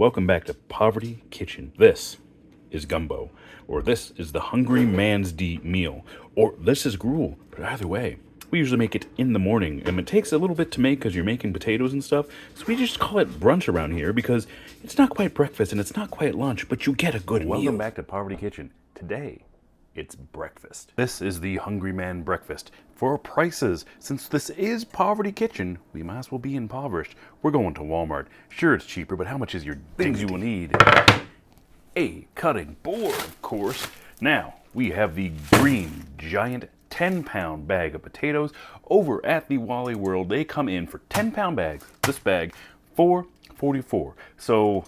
welcome back to Poverty Kitchen. This is gumbo, or this is the hungry man's meal, or this is gruel. But either way, we usually make it in the morning, and it takes a little bit to make because you're making potatoes and stuff. So we just call it brunch around here because it's not quite breakfast and it's not quite lunch, but you get a good meal. Welcome back to Poverty Kitchen. Today, it's breakfast. This is the hungry man breakfast. For prices, since this is Poverty Kitchen, we might as well be impoverished. We're going to Walmart. Sure, it's cheaper, but how much is your things you will need? A cutting board, of course. Now, we have the green giant 10-pound bag of potatoes over at the Wally World. They come in for 10-pound bags. This bag, $4.44. So,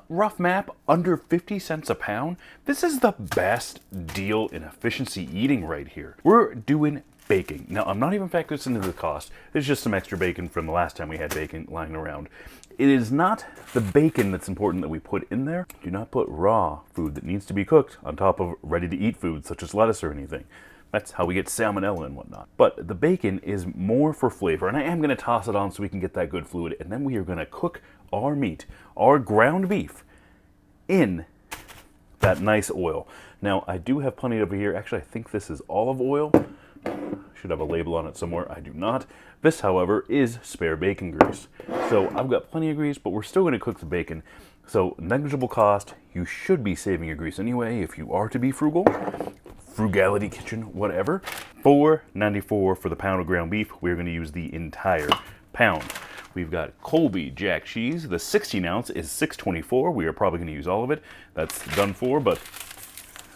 rough map, under 50 cents a pound. This is the best deal in efficiency eating right here. We're doing bacon. Now, I'm not even factoring this into the cost. There's just some extra bacon from the last time we had bacon lying around. It is not the bacon that's important that we put in there. Do not put raw food that needs to be cooked on top of ready-to-eat food, such as lettuce or anything. That's how we get salmonella and whatnot. But the bacon is more for flavor, and I am going to toss it on so we can get that good fluid, and then we are going to cook our meat, our ground beef, in that nice oil. Now, I do have plenty over here. Actually, I think this is olive oil. Should have a label on it somewhere. I do not. This, however, is spare bacon grease. So I've got plenty of grease, but we're still going to cook the bacon. So negligible cost. You should be saving your grease anyway if you are to be frugal. Frugality Kitchen, whatever. $4.94 for the pound of ground beef. We're going to use the entire pound. We've got Colby Jack cheese. The 16 ounce is $6.24. We are probably going to use all of it. That's done for, but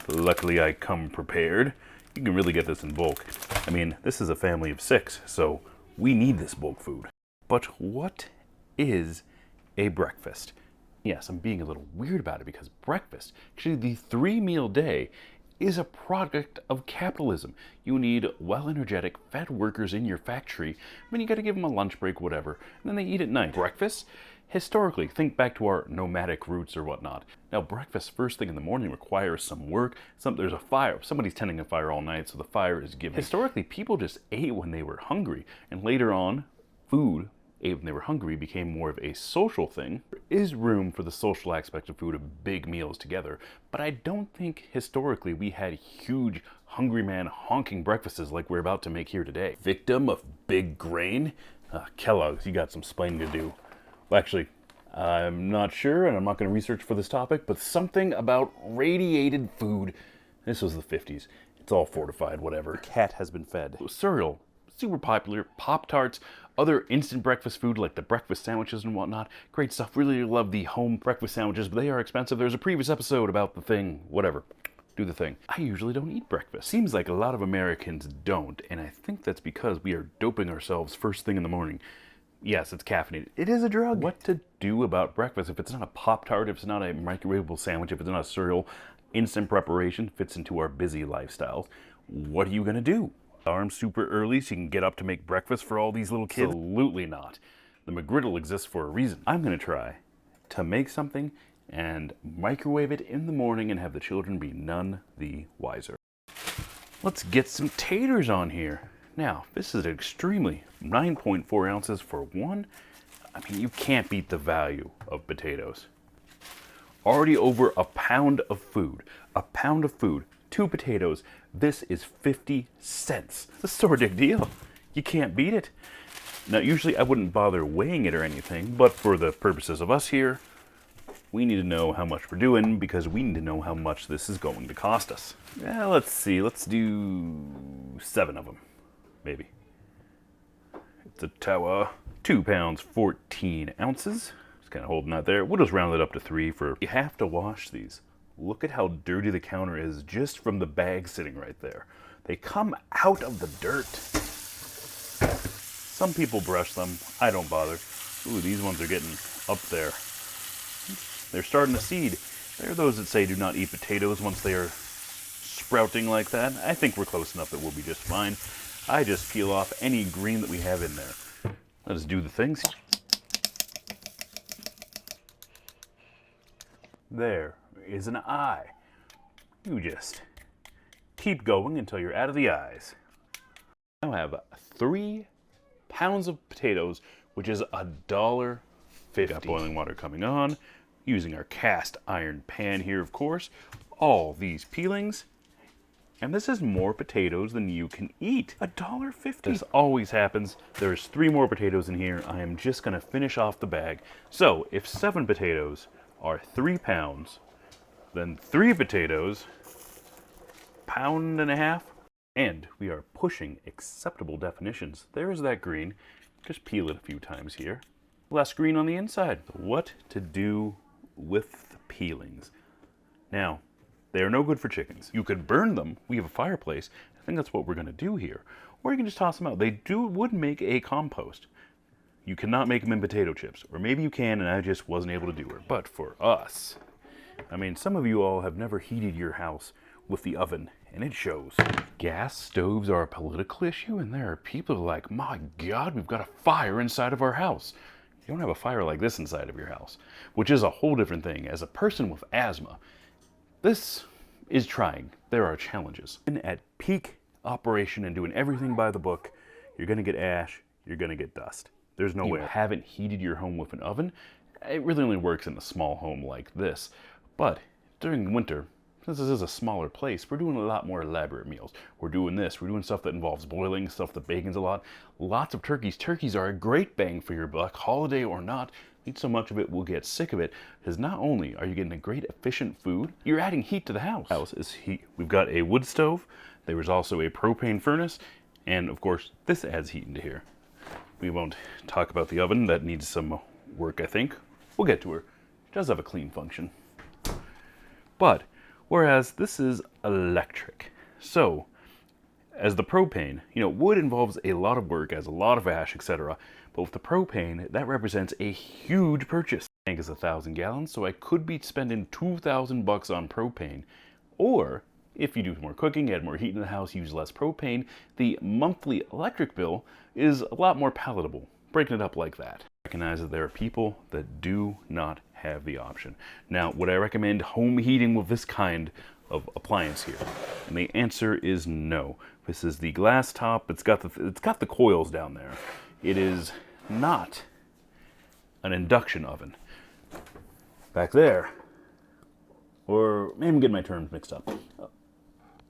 luckily I come prepared. You can really get this in bulk. I mean, this is a family of 6, so we need this bulk food. But what is a breakfast? Yes, I'm being a little weird about it because breakfast, actually the 3-meal day, is a product of capitalism. You need well-energetic, fed workers in your factory. I mean, you gotta give them a lunch break, whatever, and then they eat at night. Breakfast? Historically, think back to our nomadic roots or whatnot. Now, breakfast first thing in the morning requires some work. There's a fire. Somebody's tending a fire all night, so the fire is given. Historically, people just ate when they were hungry, and later on, food ate when they were hungry became more of a social thing. There is room for the social aspect of food of big meals together, but I don't think historically we had huge hungry man honking breakfasts like we're about to make here today. Victim of big grain? Kellogg's, you got some splaining to do. Well, actually, I'm not sure, and I'm not going to research for this topic, but something about radiated food. This was the 50s. It's all fortified, whatever. The cat has been fed. Cereal, super popular. Pop-Tarts, other instant breakfast food like the breakfast sandwiches and whatnot. Great stuff. Really love the home breakfast sandwiches, but they are expensive. There's a previous episode about the thing, whatever. Do the thing. I usually don't eat breakfast. Seems like a lot of Americans don't, and I think that's because we are doping ourselves first thing in the morning. Yes, it's caffeinated. It is a drug. What to do about breakfast if it's not a Pop-Tart, if it's not a microwavable sandwich, if it's not a cereal? Instant preparation fits into our busy lifestyles. What are you going to do? Arm super early so you can get up to make breakfast for all these little kids? Absolutely not. The McGriddle exists for a reason. I'm going to try to make something and microwave it in the morning and have the children be none the wiser. Let's get some taters on here. Now, this is extremely 9.4 ounces for one. I mean, you can't beat the value of potatoes. Already over a pound of food. A pound of food. 2 potatoes. This is 50 cents. It's a sort of deal. You can't beat it. Now, usually I wouldn't bother weighing it or anything, but for the purposes of us here, we need to know how much we're doing because we need to know how much this is going to cost us. Yeah, let's see. Let's do 7 of them. Maybe. It's a tower. 2 pounds, 14 ounces. Just kind of holding that there. We'll just round it up to 3 for... You have to wash these. Look at how dirty the counter is just from the bag sitting right there. They come out of the dirt. Some people brush them. I don't bother. Ooh, these ones are getting up there. They're starting to seed. There are those that say do not eat potatoes once they are sprouting like that. I think we're close enough that we'll be just fine. I just peel off any green that we have in there. Let us do the things. There is an eye. You just keep going until you're out of the eyes. I now have 3 pounds of potatoes, which is $1.50. Got boiling water coming on. using our cast iron pan here, of course. All these peelings. And this is more potatoes than you can eat. $1.50. This always happens. There's 3 more potatoes in here. I am just gonna finish off the bag. So if 7 potatoes are 3 pounds, then 3 potatoes, pound and a half. And we are pushing acceptable definitions. There's that green. Just peel it a few times here. Less green on the inside. What to do with the peelings? Now, they are no good for chickens. You could burn them. We have a fireplace. I think that's what we're going to do here. Or you can just toss them out. They would make a compost. You cannot make them in potato chips. Or maybe you can and I just wasn't able to do it. But for us, I mean, some of you all have never heated your house with the oven, and it shows. Gas stoves are a political issue, and there are people who are like, my God, we've got a fire inside of our house. You don't have a fire like this inside of your house, which is a whole different thing. As a person with asthma, this is trying. There are challenges. And at peak operation and doing everything by the book, you're gonna get ash, you're gonna get dust. There's no way. You haven't heated your home with an oven. It really only works in a small home like this. But during winter, since this is a smaller place, we're doing a lot more elaborate meals. We're doing this, we're doing stuff that involves boiling, stuff that bacons a lot. Lots of turkeys. Turkeys are a great bang for your buck, holiday or not. Eat so much of it, we'll get sick of it. Because not only are you getting a great efficient food, you're adding heat to the house. House is heat. We've got a wood stove. There is also a propane furnace. And of course, this adds heat into here. We won't talk about the oven. That needs some work, I think. We'll get to her. It does have a clean function. But, whereas this is electric. So, as the propane, wood involves a lot of work, has a lot of ash, etc. But with the propane, that represents a huge purchase. The tank is 1,000 gallons, so I could be spending $2,000 on propane. Or, if you do more cooking, add more heat in the house, use less propane, the monthly electric bill is a lot more palatable. Breaking it up like that. Recognize that there are people that do not have the option. Now, would I recommend home heating with this kind of appliance here? And the answer is no. This is the glass top. It's got the coils down there. It is not an induction oven. Back there, or maybe I'm getting my terms mixed up.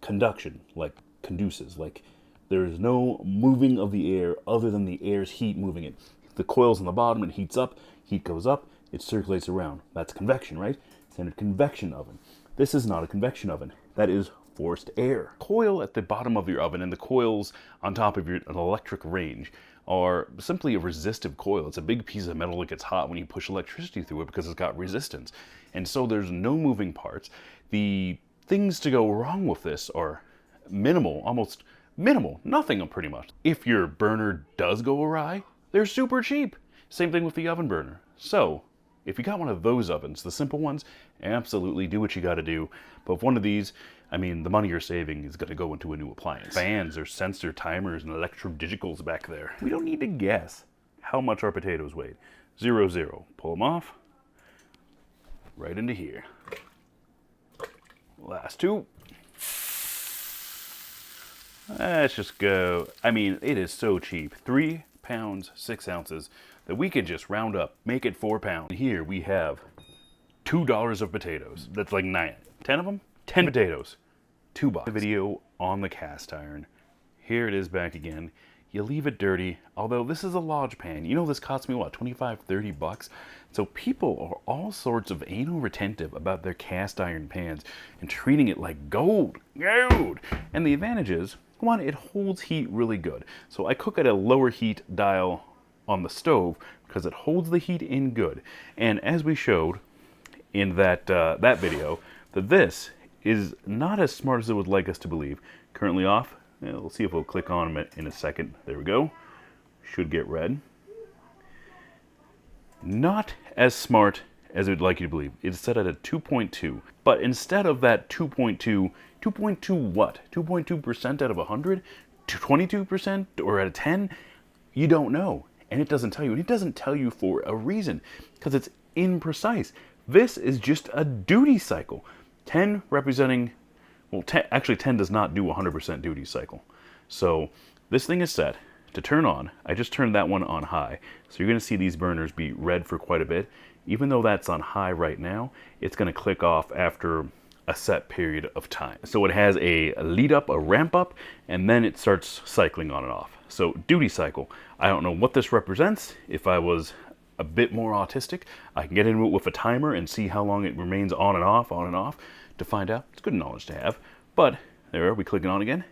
Conduction, like conduces, like there's no moving of the air other than the air's heat moving it. The coil's on the bottom, it heats up, heat goes up, it circulates around. That's convection, right? Standard convection oven. This is not a convection oven. That is forced air. Coil at the bottom of your oven and the coils on top of an electric range are simply a resistive coil. It's a big piece of metal that gets hot when you push electricity through it because it's got resistance. And so there's no moving parts. The things to go wrong with this are minimal, almost minimal, nothing pretty much. If your burner does go awry, they're super cheap. Same thing with the oven burner. So, if you got one of those ovens, the simple ones, absolutely do what you gotta do. But with one of these, I mean, the money you're saving is gonna go into a new appliance. Fans or sensor timers and electrodigitals back there. We don't need to guess how much our potatoes weighed. 0, 0. Pull them off. Right into here. Last 2. Let's just go. I mean, it is so cheap. 3 pounds, 6 ounces. That we could just round up, make it 4 pounds. Here we have $2 of potatoes. That's like 10 of them? 10 potatoes. $2. Video on the cast iron. Here it is back again. You leave it dirty, although this is a Lodge pan. This cost me what, 25, 30 bucks? So people are all sorts of anal retentive about their cast iron pans and treating it like gold. Gold! And the advantage is, one, it holds heat really good. So I cook at a lower heat dial on the stove because it holds the heat in good. And as we showed in that video, that this is not as smart as it would like us to believe. Currently off. We'll see if we'll click on it in a second. There we go. Should get red. Not as smart as it would like you to believe. It's set at a 2.2. But instead of that 2.2, 2.2 what? 2.2% out of 100? 22% or out of 10? You don't know. And it doesn't tell you. And it doesn't tell you for a reason. Because it's imprecise. This is just a duty cycle. 10 representing... Well, 10 does not do 100% duty cycle. So this thing is set to turn on. I just turned that one on high. So you're going to see these burners be red for quite a bit. even though that's on high right now, it's going to click off after a set period of time. So it has a lead up, a ramp up, and then it starts cycling on and off. So duty cycle, I don't know what this represents. If I was a bit more autistic, I can get into it with a timer and see how long it remains on and off to find out. It's good knowledge to have. But there, are we clicking on again?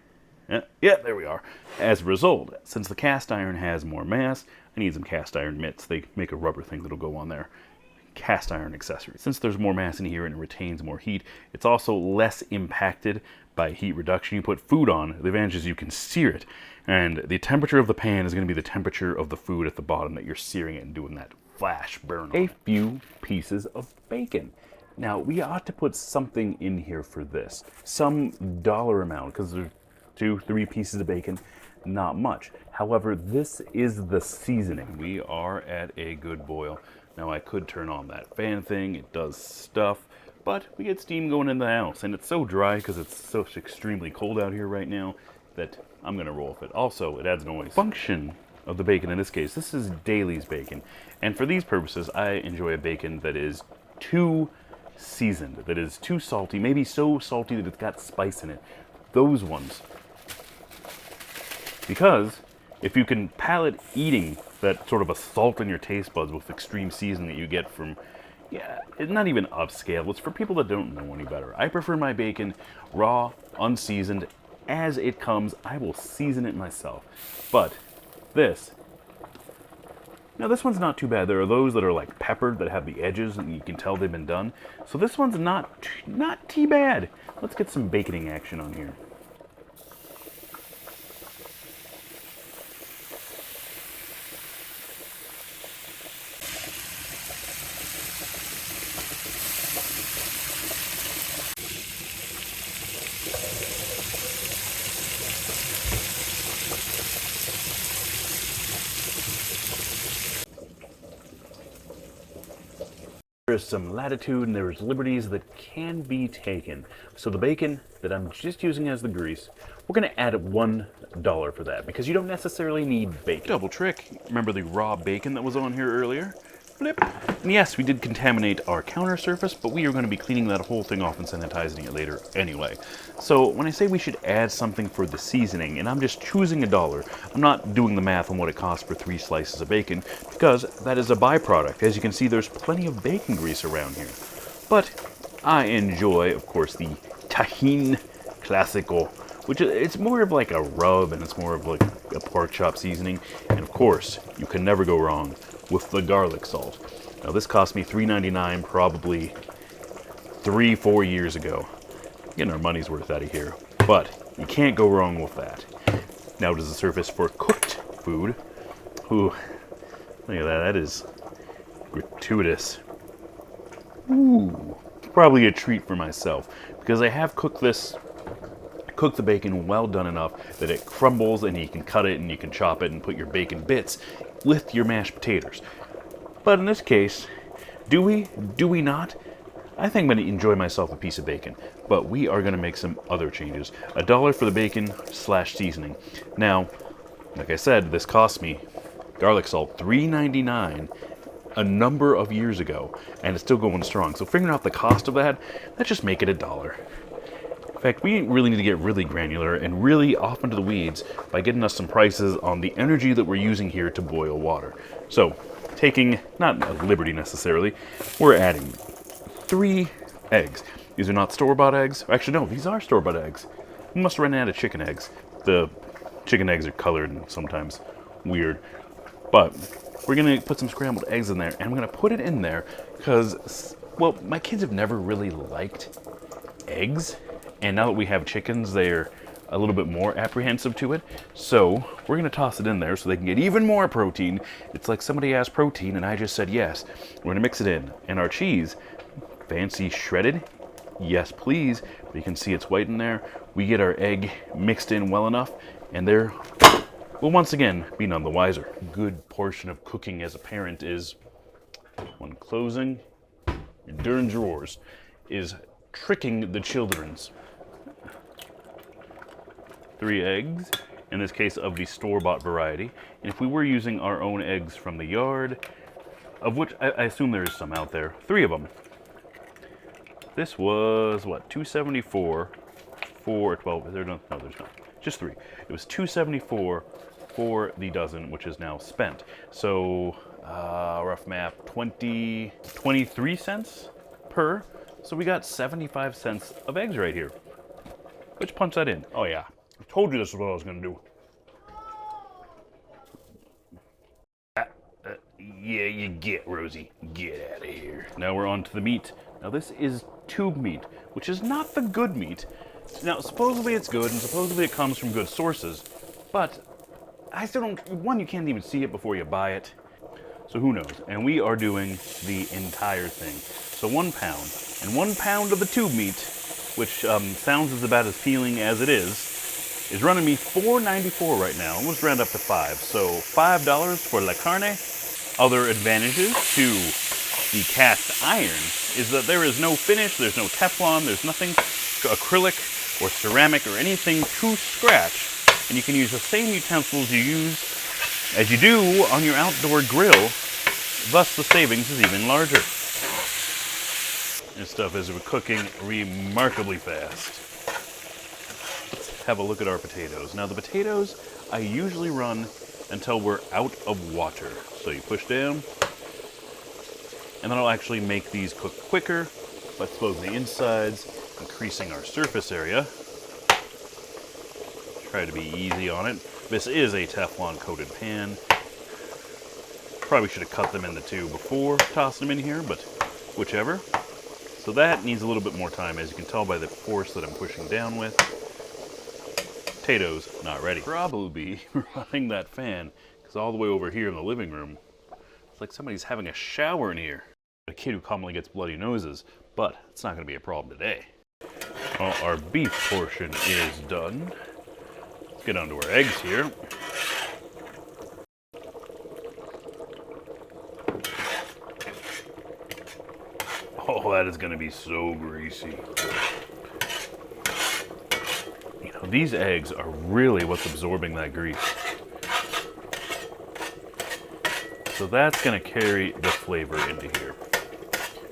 Yeah, there we are. As a result, since the cast iron has more mass, I need some cast iron mitts. They make a rubber thing that'll go on there. Cast iron accessory. Since there's more mass in here and it retains more heat, it's also less impacted by heat reduction. You put food on, the advantage is you can sear it, and the temperature of the pan is going to be the temperature of the food at the bottom that you're searing it and doing that flash burn on. A few pieces of bacon. Now, we ought to put something in here for this. Some dollar amount, because there's 2-3 pieces of bacon, not much. However, this is the seasoning. We are at a good boil. Now, I could turn on that fan thing, it does stuff, but we get steam going in the house, and it's so dry because it's so extremely cold out here right now that I'm gonna roll with it. Also, it adds noise. Function of the bacon in this case, this is Daly's bacon, and for these purposes, I enjoy a bacon that is too seasoned, that is too salty, maybe so salty that it's got spice in it. Those ones. Because if you can palate eating that sort of a salt in your taste buds with extreme seasoning that you get from, yeah, it's not even upscale. It's for people that don't know any better. I prefer my bacon raw, unseasoned, as it comes. I will season it myself. But this, now this one's not too bad. There are those that are like peppered that have the edges and you can tell they've been done. So this one's not too bad. Let's get some baconing action on here. There's some latitude and there's liberties that can be taken. So the bacon that I'm just using as the grease, we're gonna add $1 for that because you don't necessarily need bacon. Double trick, remember the raw bacon that was on here earlier? Flip. And yes, we did contaminate our counter surface, but we are going to be cleaning that whole thing off and sanitizing it later anyway. So when I say we should add something for the seasoning, and I'm just choosing $1, I'm not doing the math on what it costs for 3 slices of bacon, because that is a byproduct. As you can see, there's plenty of bacon grease around here. But I enjoy, of course, the Tajín Clásico, which it's more of like a rub and it's more of like a pork chop seasoning. And of course, you can never go wrong with the garlic salt. Now this cost me $3.99 probably 3-4 years ago. Getting our money's worth out of here, but you can't go wrong with that. Now does the surface for cooked food. Ooh, look at that, that is gratuitous. Ooh, probably a treat for myself because I have cooked the bacon well done enough that it crumbles and you can cut it and you can chop it and put your bacon bits with your mashed potatoes. But in this case, do we not? I think I'm going to enjoy myself a piece of bacon, but we are going to make some other changes. $1 for the bacon / seasoning. Now, like I said, this cost me garlic salt $3.99 a number of years ago, and it's still going strong. So figuring out the cost of that, let's just make it $1. In fact, we really need to get really granular and really off into the weeds by getting us some prices on the energy that we're using here to boil water. So, taking, not a liberty necessarily, we're adding 3 eggs. These are not store-bought eggs. Actually, no, these are store-bought eggs. We must have run out of chicken eggs. The chicken eggs are colored and sometimes weird. But we're going to put some scrambled eggs in there, and I'm going to put it in there because, well, my kids have never really liked eggs. And now that we have chickens, they're a little bit more apprehensive to it. So we're going to toss it in there so they can get even more protein. It's like somebody asked protein and I just said yes. We're going to mix it in. And our cheese, fancy shredded, yes please. But you can see it's white in there. We get our egg mixed in well enough and there will once again be none the wiser. A good portion of cooking as a parent is, when closing your darn drawers, is tricking the children's. 3 eggs, in this case of the store-bought variety. And if we were using our own eggs from the yard, of which I assume there is some out there. 3 of them. This was, what, 274 for 12. Is there no, there's not. Just 3. It was 274 for the dozen, which is now spent. So, rough math, 23 cents per. So we got 75 cents of eggs right here. Let's punch that in. Oh yeah, I told you this is what I was gonna do. Yeah, you get, Rosie. Get out of here. Now we're on to the meat. Now this is tube meat, which is not the good meat. Now, supposedly it's good, and supposedly it comes from good sources, but I still don't, one, you can't even see it before you buy it, so who knows. And we are doing the entire thing. So 1 pound, and 1 pound of the tube meat, which sounds as about as appealing as it is running me $4.94 right now. Almost round up to $5. So $5 for la carne. Other advantages to the cast iron is that there is no finish, there's no Teflon, there's nothing acrylic or ceramic or anything to scratch. And you can use the same utensils you use as you do on your outdoor grill. Thus the savings is even larger. This stuff is cooking remarkably fast. Let's have a look at our potatoes. Now the potatoes, I usually run until we're out of water. So you push down, and then I'll actually make these cook quicker by exposing the insides, increasing our surface area. Try to be easy on it. This is a Teflon coated pan. Probably should have cut them into 2 before tossing them in here, but whichever. So that needs a little bit more time, as you can tell by the force that I'm pushing down with. Potatoes, not ready. Probably running that fan, because all the way over here in the living room, it's like somebody's having a shower in here. A kid who commonly gets bloody noses, but it's not going to be a problem today. Well, our beef portion is done. Let's get onto our eggs here. Oh, that is going to be so greasy. You know, these eggs are really what's absorbing that grease. So that's going to carry the flavor into here.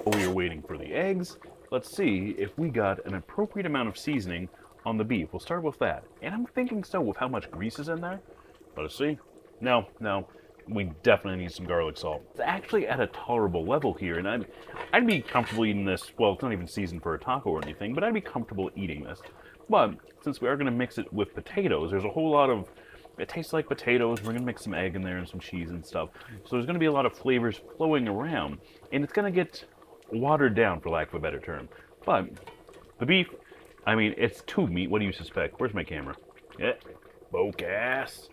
While we are waiting for the eggs, let's see if we got an appropriate amount of seasoning on the beef. We'll start with that. And I'm thinking so with how much grease is in there. Let us see. No, we definitely need some garlic salt. It's actually at a tolerable level here, and I'd be comfortable eating this. Well, it's not even seasoned for a taco or anything, but I'd be comfortable eating this. But since we are going to mix it with potatoes, there's a whole lot of, it tastes like potatoes. We're going to mix some egg in there and some cheese and stuff. So there's going to be a lot of flavors flowing around, and it's going to get watered down, for lack of a better term. But the beef, I mean, it's tube meat. What do you suspect? Where's my camera? Yeah, focus.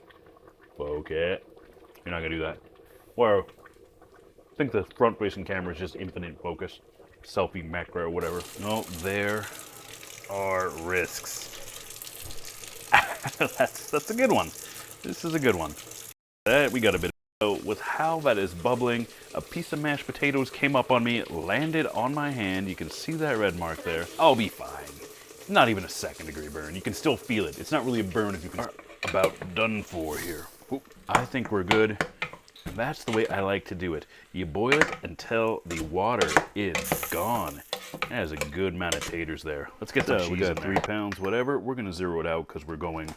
Focus. You're not going to do that. Or I think the front-facing camera is just infinite focus. Selfie macro or whatever. No, there are risks. That's a good one. This is a good one. We got a bit. So with how that is bubbling, a piece of mashed potatoes came up on me, landed on my hand. You can see that red mark there. I'll be fine. Not even a second-degree burn. You can still feel it. It's not really a burn if you can. About done for here. Oop, I think we're good. That's the way I like to do it. You boil it until the water is gone. That is a good amount of taters there. Let's get the cheese. We got 3 pounds, whatever. We're going to zero it out because we're going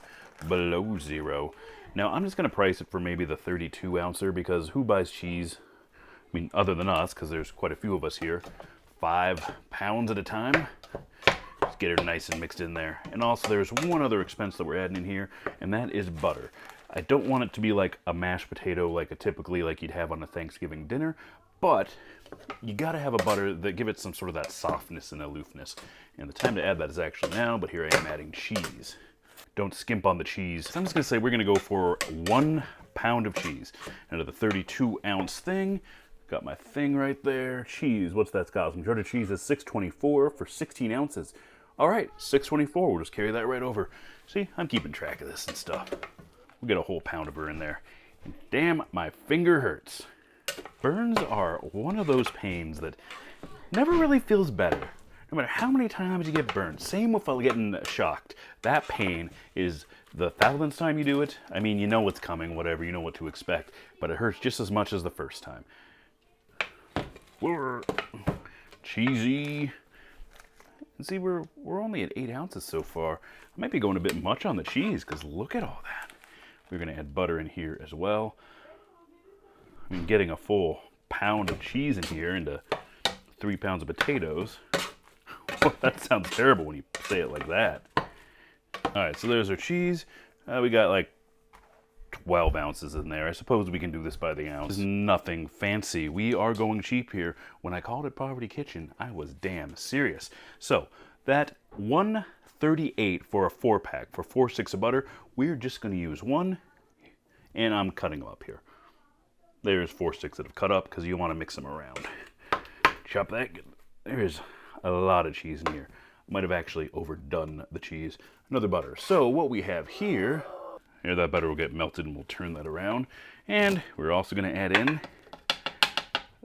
below 0. Now, I'm just going to price it for maybe the 32 ouncer because who buys cheese? I mean, other than us, because there's quite a few of us here. 5 pounds at a time. Just get it nice and mixed in there. And also, there's one other expense that we're adding in here, and that is butter. I don't want it to be like a mashed potato, like typically like you'd have on a Thanksgiving dinner, but you got to have a butter that give it some sort of that softness and aloofness. And the time to add that is actually now, but here I am adding cheese. Don't skimp on the cheese. So I'm just going to say we're going to go for 1 pound of cheese. Out of the 32 ounce thing, got my thing right there. Cheese, what's that, Scott? Some Cheddar cheese is $6.24 for 16 ounces. All right, $6.24, we'll just carry that right over. See, I'm keeping track of this and stuff. We'll get a whole pound of her in there. Damn, my finger hurts. Burns are one of those pains that never really feels better. No matter how many times you get burned. Same with getting shocked. That pain is the 1000th time you do it. I mean, you know what's coming, whatever, you know what to expect. But it hurts just as much as the first time. We're cheesy. And see, we're only at 8 ounces so far. I might be going a bit much on the cheese because look at all that. We're going to add butter in here as well. I mean, getting a full pound of cheese in here into 3 pounds of potatoes. Well, that sounds terrible when you say it like that. All right, so there's our cheese. We got like 12 ounces in there. I suppose we can do this by the ounce. Nothing fancy. We are going cheap here. When I called it Poverty Kitchen, I was damn serious. So that $1.38 for a 4-pack for 4 sticks of butter, we're just going to use one, and I'm cutting them up here. There's 4 sticks that have cut up because you want to mix them around. Chop that. There's a lot of cheese in here. Might have actually overdone the cheese. Another butter. So what we have here, that butter will get melted and we'll turn that around. And we're also going to add in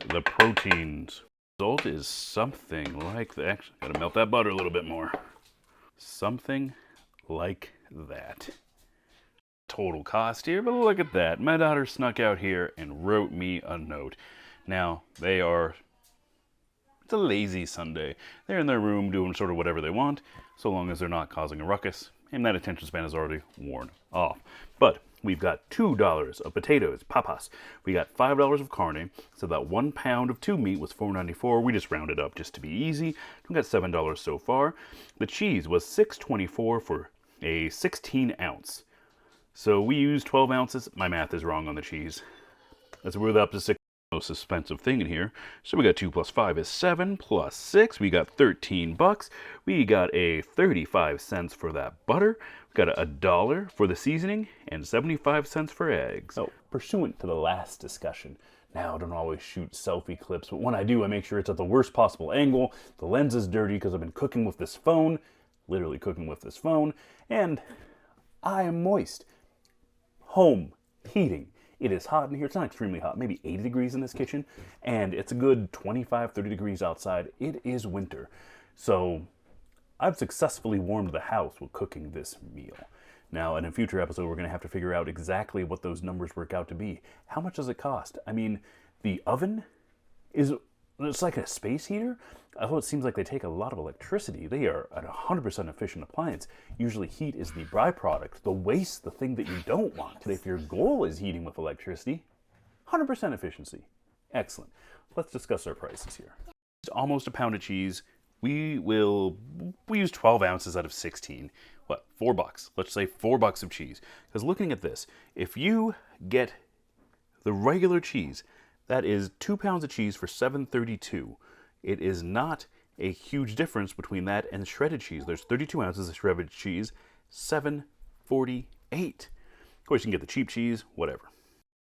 the proteins. The result is something like that. Actually, got to melt that butter a little bit more. Something like that. Total cost here, but look at that. My daughter snuck out here and wrote me a note. Now, it's a lazy Sunday. They're in their room doing sort of whatever they want, so long as they're not causing a ruckus, and that attention span is already worn off. But we've got $2 of potatoes, papas. We got $5 of carne, so that 1 pound of tube meat was $4.94. We just rounded up just to be easy. We got $7 so far. The cheese was $6.24 for a 16 ounce. So we used 12 ounces. My math is wrong on the cheese. Let's move up to 6. Most expensive thing in here. So we got 2 plus 5 is 7 plus 6. We got $13. We got a 35 cents for that butter. We got $1 for the seasoning and 75 cents for eggs. So pursuant to the last discussion, now I don't always shoot selfie clips, but when I do, I make sure it's at the worst possible angle. The lens is dirty because I've been cooking with this phone, literally cooking with this phone, and I am moist. Home heating. It is hot in here. It's not extremely hot, maybe 80 degrees in this kitchen, and it's a good 25, 30 degrees outside. It is winter. So I've successfully warmed the house while cooking this meal. Now, in a future episode, we're going to have to figure out exactly what those numbers work out to be. How much does it cost? I mean, the oven it's like a space heater. Although it seems like they take a lot of electricity, they are a 100% efficient appliance. Usually heat is the byproduct, the waste, the thing that you don't want. But if your goal is heating with electricity, 100% efficiency. Excellent. Let's discuss our prices here. It's almost a pound of cheese. We use 12 ounces out of 16. What, $4? Let's say $4 of cheese. Because looking at this, if you get the regular cheese, that is 2 pounds of cheese for $7.32. It is not a huge difference between that and shredded cheese. There's 32 ounces of shredded cheese, $7.48. Of course, you can get the cheap cheese, whatever.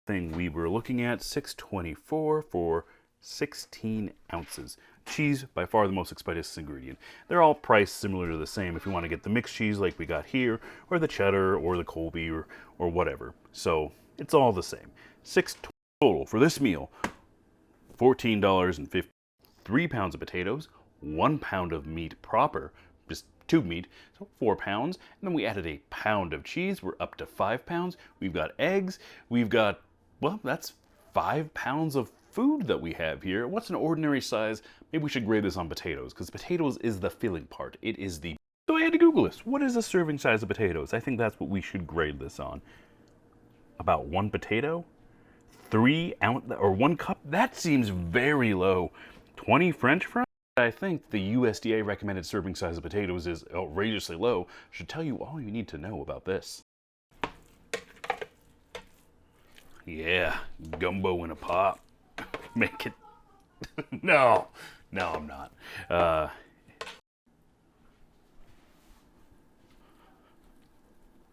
Thing we were looking at, $6.24 for 16 ounces. Cheese, by far the most expensive ingredient. They're all priced similar to the same if you want to get the mixed cheese like we got here, or the cheddar, or the Colby, or whatever. So it's all the same. $6.20 total for this meal. $14.50. 3 pounds of potatoes, 1 pound of meat proper, just tube meat, so 4 pounds. And then we added a pound of cheese. We're up to 5 pounds. We've got eggs. We've got, well, that's 5 pounds of food that we have here. What's an ordinary size? Maybe we should grade this on potatoes, because potatoes is the filling part. It is the... So I had to Google this. What is a serving size of potatoes? I think that's what we should grade this on. About 1 potato? 3 ounce, or 1 cup? That seems very low. 20 French fries? I think the USDA recommended serving size of potatoes is outrageously low. Should tell you all you need to know about this. Yeah, gumbo in a pot. Make it. No, I'm not.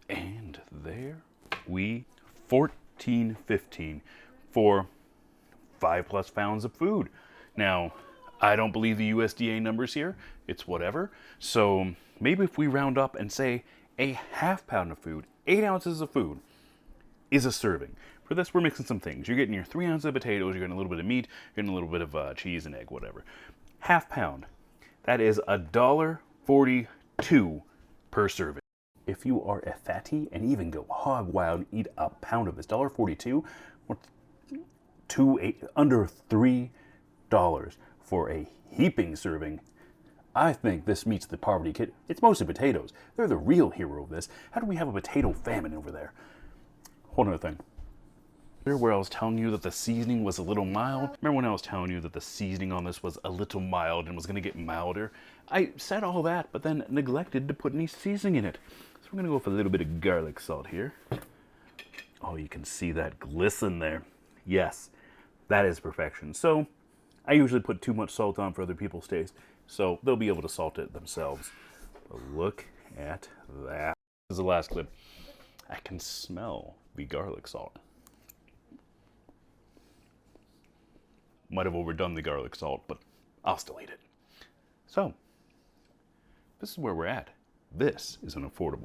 And there we $14.15 for 5+ pounds of food. Now, I don't believe the USDA numbers here. It's whatever. So maybe if we round up and say a ½ pound of food, 8 ounces of food, is a serving. For this, we're mixing some things. You're getting your 3 ounces of potatoes, you're getting a little bit of meat, you're getting a little bit of cheese and egg, whatever. ½ pound. That is $1.42 per serving. If you are a fatty and even go hog wild and eat a pound of this, $1.42, under $3 $6 for a heaping serving. I think this meets the poverty kit. It's mostly potatoes. They're the real hero of this. How do we have a potato famine over there? Whole other thing. Where I was telling you that the seasoning was a little mild. Remember when I was telling you that the seasoning on this was a little mild and was going to get milder? I said all that, but then neglected to put any seasoning in it. So we're going to go with a little bit of garlic salt here. Oh, you can see that glisten there. Yes, that is perfection. So I usually put too much salt on for other people's taste, so they'll be able to salt it themselves. But look at that. This is the last clip. I can smell the garlic salt. Might have overdone the garlic salt, but I'll still eat it. So, this is where we're at. This is an affordable